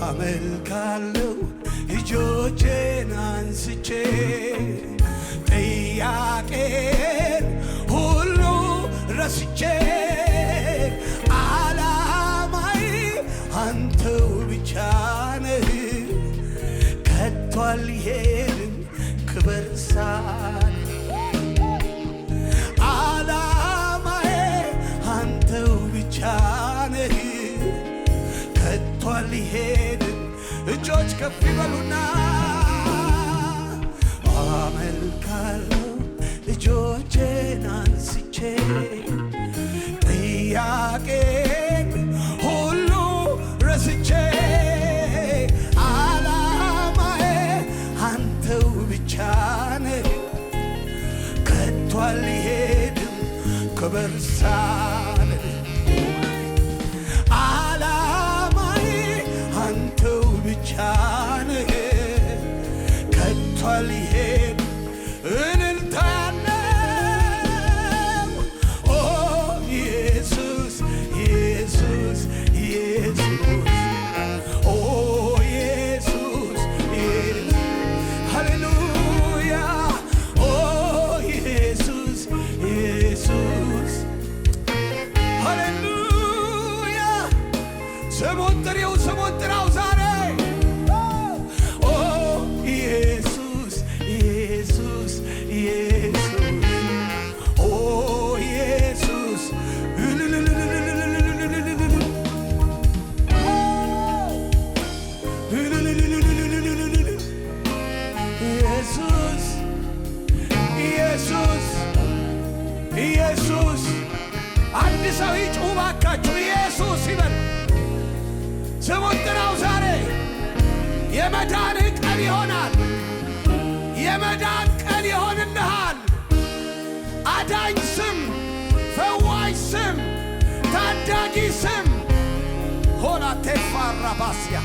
አመልካለሁ እጆቼን አንስቼ ጥያቄን ሁሉ ረስቼ ዓላማዬ አንተው ብቻ ነህ ከቶ አልሄድም ክብር ሳል ዓላማዬ አንተው ብቻ ነህ ከቶ አልሄድም እጆች ከፍ ይበሉና አመልካለሁ እጆቼን አንስቼ ጥያቄን ሁሉ ረስቼ ዓላማዬ አንተው ብቻ ነህ ከቶ አልሄድም ክብር ሳልል ዓላማዬ አንተው ብቻ ነህ ከቶ አልሄድም እልልታ ያለው ኦ ኢየሱስ ኢየሱስ ኢየሱስ ኦ ኢየሱስ ሃሌሉያ ኦ ኢየሱስ ኢየሱስ ሃሌሉያ ስሙን ጥራው ዛሬ ኦ ኢየሱስ ኢየሱስ ኢየሱስ ኦ ኢየሱስ ኢየሱስ ኢየሱስ ኢየሱስ አንድ ሰው ይጩህ ባካችሁ ኢየሱስ ይበል ስሙን ጥራው ዛሬ የመዳንህ ቀን ይሆናል የመዳን ቀን ይሆንልሃል አዳኝ ስም ፈዋሽ ስም ታዳጊ ስም ሆና ቴፋራ ባስያ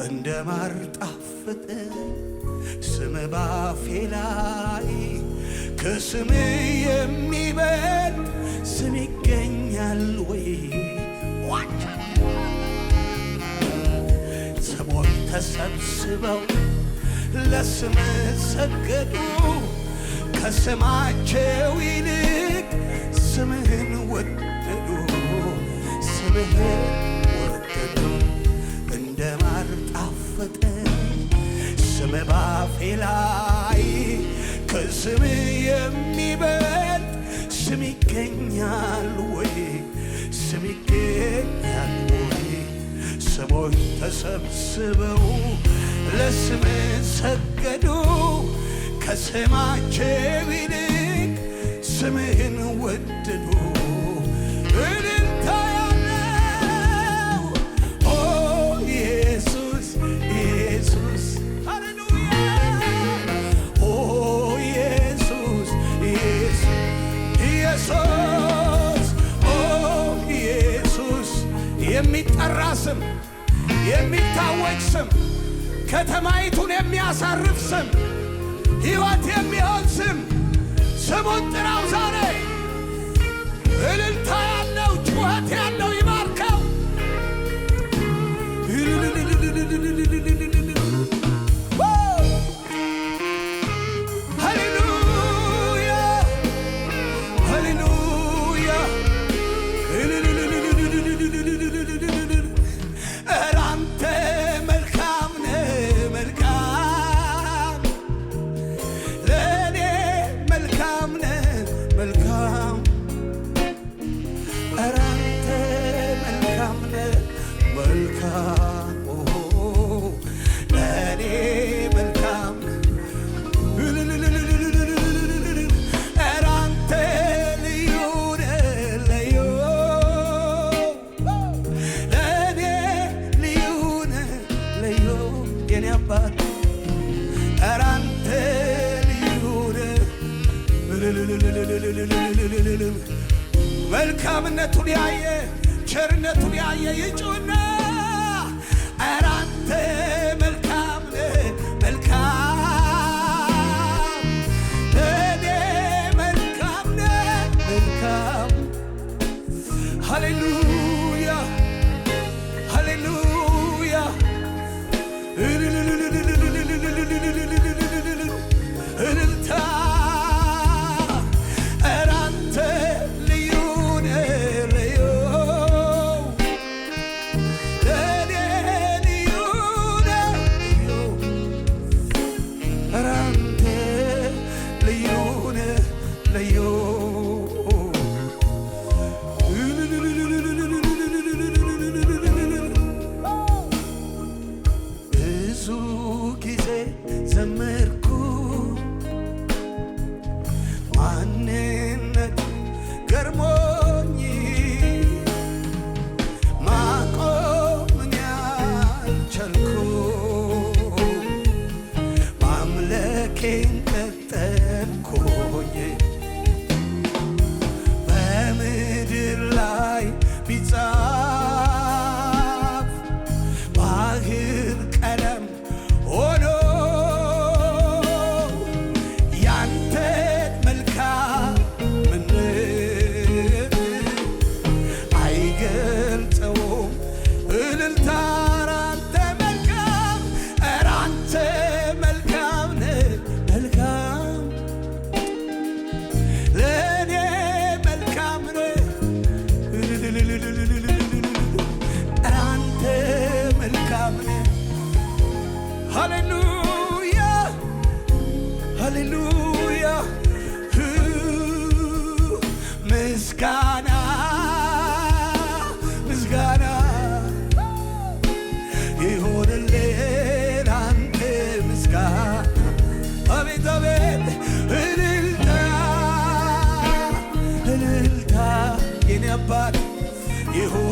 እንደ ማር ጣፈጠ ስም ባፌ ላይ ከስም የሚበልጥ ስም ይገኛል ወይ? ሰዎች ተሰብስበው ለስም ሰገዱ ከስማቸው ይልቅ ስምህን ወደዱ ስምህን ወደዱ እንደ ማር ጣፈጠ ስም ባፌ ላይ ከስም የሚበልጥ ስም ይገኛል ወይ? ስም ይገኛል ወይ? ሰዎች ተሰብስበው ለስም ሰገዱ ከስማቸው ይልቅ ስምህን ወደዱ እልልታ ያለው ኦ ኢየሱስ ኢየሱስ ሃሌሉያ ኦ ኢየሱስ ኢየሱስ ኢየሱስ ኦ ኢየሱስ የሚጠራ ስም የሚታወቅ ስም ከተማይቱን የሚያሳርፍ ስም ሕይወት የሚሆን ስም ስሙን ጥራው ዛሬ እልልታ ያለው ጩኸት ያለው ይባርከው ሃሌሉያ ሃሌሉያ ኧረ አንተ መልካም ነህ መልካም ለእኔ መልካም ነህ መልካም ኧረ አንተ መልካም ነህ መልካም ለእኔ መልካም ኧረ አንተ ልዩ ነህ ልዩ ለእኔ ልዩ ነህ ልዩ የኔ አባት ኧረ አንተ ልዩ ነህ መልካምነቱን ያየ ቸርነቱን ያየ ይጩና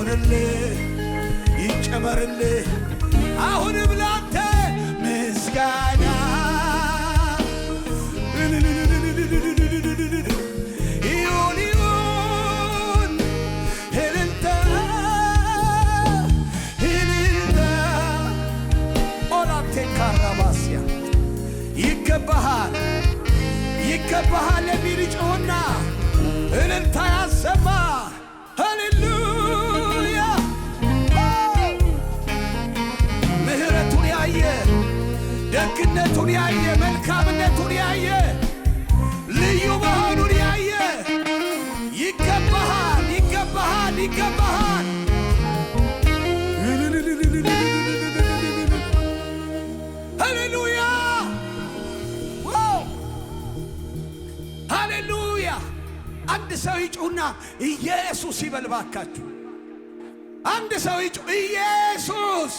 ይሁንልህ ይጨመርልህ አሁንም ላንተ ምስጋና ይሁን ይሁን እልልታ እልልታ ኦላቴ ካራባስያ ይገባሃል ይገባሃል የሚል ጮና እልልታ ያሰማ ሃሌሉያ ምህረቱን ያየ ደግነቱን ያየ መልካምነቱን ያየ ልዩ መሆኑን ያየ ይገባሃል ይገባሃል ይገባሃል ሃሌሉያ ሃሌሉያ አንድ ሰው ይጩና ኢየሱስ ይበል ባካችሁ አንድ ሰው ይጩ ኢየሱስ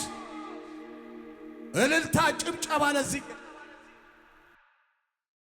እልልታ ጭብጨባ ለዚህ